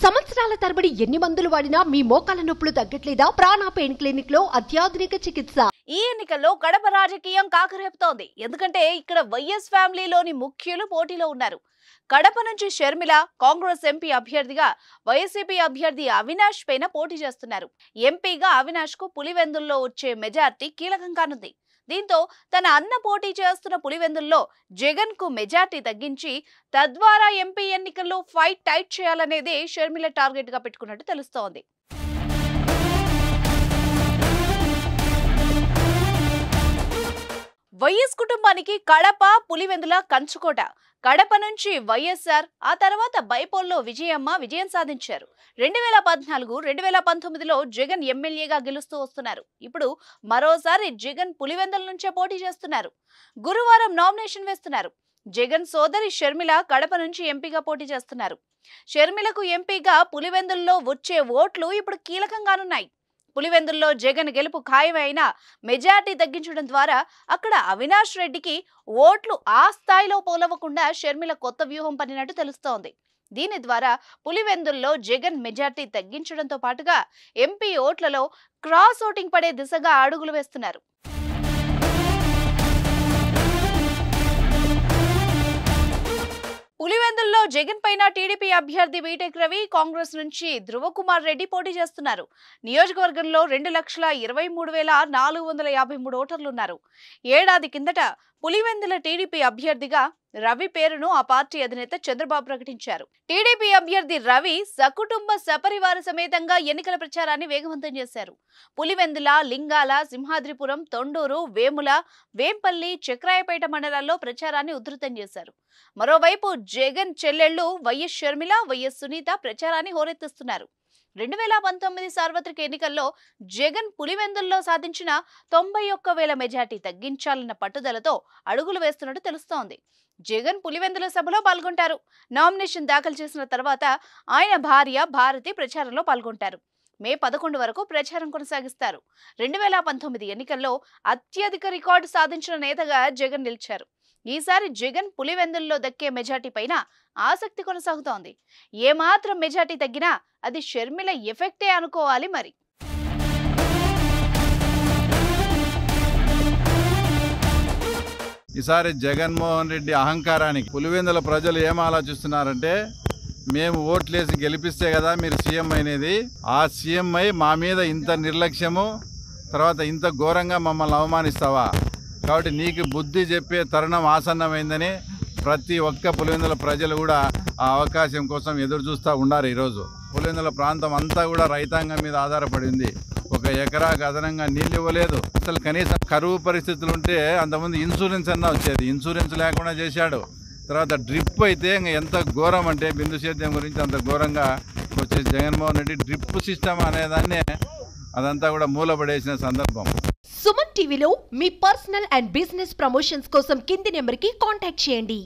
సంవత్సరాల తరబడి ఎన్ని మందులు వాడినా మీ మోకాల నొప్పులు తగ్గట్లేదా? ప్రాణ పెయిన్ క్లినిక్ లో అత్యాధునిక చికిత్స. ఈ ఎన్నికల్లో కడప రాజకీయం కాకరేపుతోంది. ఎందుకంటే ఇక్కడ వైఎస్ ఫ్యామిలీలోని ముఖ్యులు పోటీలో ఉన్నారు. కడప నుంచి షర్మిల కాంగ్రెస్ ఎంపీ అభ్యర్థిగా, వైసీపీ అభ్యర్థి అవినాష్ పైన పోటీ చేస్తున్నారు. ఎంపీగా అవినాష్ కు పులివెందుల్లో వచ్చే మెజార్టీ కీలకం కానుంది. దీంతో తన అన్న పోటీ చేస్తున్న పులివెందుల్లో జగన్ కు మెజార్టీ తగ్గించి తద్వారా ఎంపీ ఎన్నికల్లో ఫైట్ టైట్ చేయాలనేది షర్మిల టార్గెట్ గా పెట్టుకున్నట్టు తెలుస్తోంది. వైఎస్ కుటుంబానికి కడప పులివెందుల కంచుకోట. కడప నుంచి వైఎస్ఆర్, ఆ తర్వాత బైపోల్లో విజయమ్మ విజయం సాధించారు. 2014, 2019లో జగన్ ఎమ్మెల్యేగా గెలుస్తూ వస్తున్నారు. ఇప్పుడు మరోసారి జగన్ పులివెందుల నుంచే పోటీ చేస్తున్నారు. గురువారం నామినేషన్ వేస్తున్నారు. జగన్ సోదరి షర్మిల కడప నుంచి ఎంపీగా పోటీ చేస్తున్నారు. షర్మిలకు ఎంపీగా పులివెందుల్లో వచ్చే ఓట్లు ఇప్పుడు కీలకంగానున్నాయి. పులివెందుల్లో జగన్ గెలుపు ఖాయమైన మెజార్టీ తగ్గించడం ద్వారా అక్కడ అవినాష్ రెడ్డికి ఓట్లు ఆ స్థాయిలో పోలవకుండా షర్మిల కొత్త వ్యూహం పన్నినట్టు తెలుస్తోంది. దీని ద్వారా పులివెందుల్లో జగన్ మెజార్టీ తగ్గించడంతో పాటుగా ఎంపీ ఓట్లలో క్రాస్ ఓటింగ్ పడే దిశగా అడుగులు వేస్తున్నారు. పులివెందుల్లో జగన్ పైన టీడీపీ అభ్యర్థి బీటెక్ రవి, కాంగ్రెస్ నుంచి ధృవకుమార్ రెడ్డి పోటీ చేస్తున్నారు. నియోజకవర్గంలో 2,23,453 ఓటర్లున్నారు. ఏడాది కిందట పులివెందుల టీడీపీ అభ్యర్థిగా రవి పేరును ఆ పార్టీ అధినేత చంద్రబాబు ప్రకటించారు. టీడీపీ అభ్యర్థి రవి సకుటుంబ సపరివార సమేతంగా ఎన్నికల ప్రచారాన్ని వేగవంతం చేశారు. పులివెందుల, లింగాల, సింహాద్రిపురం, తొండూరు, వేముల, వేంపల్లి, చక్రాయపేట మండలాల్లో ప్రచారాన్ని ఉధృతం చేశారు. మరోవైపు జగన్ చెల్లెళ్లు వైఎస్ షర్మిల, వైఎస్ సునీత ప్రచారాన్ని హోరెత్తిస్తున్నారు. 2019 సార్వత్రిక ఎన్నికల్లో జగన్ పులివెందుల్లో సాధించిన 91,000 మెజార్టీ తగ్గించాలన్న పట్టుదలతో అడుగులు వేస్తున్నట్టు తెలుస్తోంది. జగన్ పులివెందుల సభలో పాల్గొంటారు. నామినేషన్ దాఖలు చేసిన తర్వాత ఆయన భార్య భారతి ప్రచారంలో పాల్గొంటారు. మే 11 వరకు ప్రచారం కొనసాగిస్తారు. 2019 ఎన్నికల్లో అత్యధిక రికార్డు సాధించిన నేతగా జగన్ నిలిచారు. ఈసారి జగన్ పులివెందుల్లో దక్కే మెజార్టీ పైన ఆసక్తి కొనసాగుతోంది. ఏమాత్రం మెజార్టీ తగ్గినా అది షర్మిల ఎఫెక్టే అనుకోవాలి మరి. ఈసారి జగన్మోహన్ రెడ్డి అహంకారానికి పులివెందుల ప్రజలు ఏం ఆలోచిస్తున్నారంటే, మేము ఓట్లేసి గెలిపిస్తే కదా మీరు సీఎం అయినది, ఆ సీఎం అయి మా మీద ఇంత నిర్లక్ష్యము, తర్వాత ఇంత ఘోరంగా మమ్మల్ని అవమానిస్తావా, కాబట్టి నీకు బుద్ధి చెప్పే తరుణం ఆసన్నమైందని ప్రతి ఒక్క పులివెందుల ప్రజలు కూడా ఆ అవకాశం కోసం ఎదురు చూస్తూ ఉన్నారు. ఈరోజు పులివెందుల ప్రాంతం అంతా కూడా రైతాంగం మీద ఆధారపడింది. 1 ఎకరాకు అదనంగా నీళ్ళు ఇవ్వలేదు. అసలు కనీసం కరువు పరిస్థితులు ఉంటే అంతకుముందు ఇన్సూరెన్స్ అన్నా వచ్చేది, ఇన్సూరెన్స్ లేకుండా చేశాడు. తర్వాత డ్రిప్ అయితే ఇంకా ఎంత ఘోరం అంటే బిందు సేద్యం గురించి అంత ఘోరంగా వచ్చేసి జగన్మోహన్ రెడ్డి డ్రిప్ సిస్టమ్ అనేదాన్ని అదంతా కూడా మూలపడేసిన సందర్భం. సుమన్ టీవీలో మీ పర్సనల్ అండ్ బిజినెస్ ప్రమోషన్స్ కోసం కింది నెంబర్కి కాంటాక్ట్ చేయండి.